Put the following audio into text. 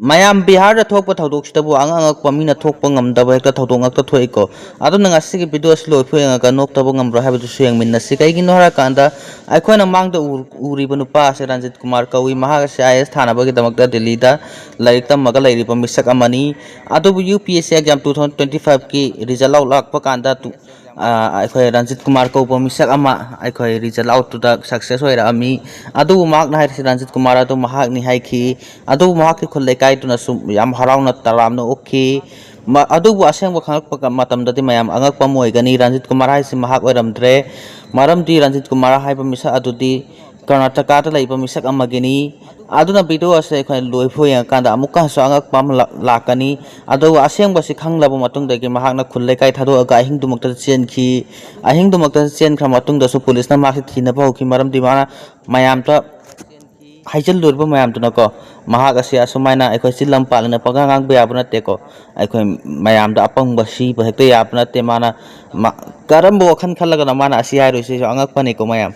mayam Bihar da thokpa thodok sitabu angak pamina thokpa ngamdaba hekta thodok ngakta thoiko adu nanga sigi video slow phoyanga ka nok tabo ngamro habatu suyang minna sikai gi nohara kanda aikoina mangda uri banu pa se Ranjit Kumar kawi maha se IS thana bagi damakta Delhi da laik tam maga lairi pa misak amani adu UPSC exam 2025 ki result out lak pa kanda tu akhoi Ranjit Kumar ko misak ama akhoi result out to da success hoira ami adu mak na hai Ranjit Kumar adu mahak ni hai ki adu mahak ki khulai kai tu na sum yam harau na taram na okay adu bu aseng bu khangak pa matam dati mayam angak pa moi gani Ranjit Kumar hai si mahak oiram dre maram di Ranjit Kumar hai pa misa adu di Karnataka ta lai pa misak amagini aduna video ase khoi loi phoya kanda amuka so angak pam lakani adu aseng basi khanglabo matung dagi mahak na khulai kai thado aga hing dumak ta chen ki ahing dumak ta chen khra matung da so police na mak thina ba ki maram di mana mayam ta haijal lurba mayam tuna ko mahak ase asumaina akhoi silam palna pagang be abuna te ko akhoi mayam da apang basi ba hekte apna te mana karam bo khan khalaga na mana asi hai roise angak pani ko mayam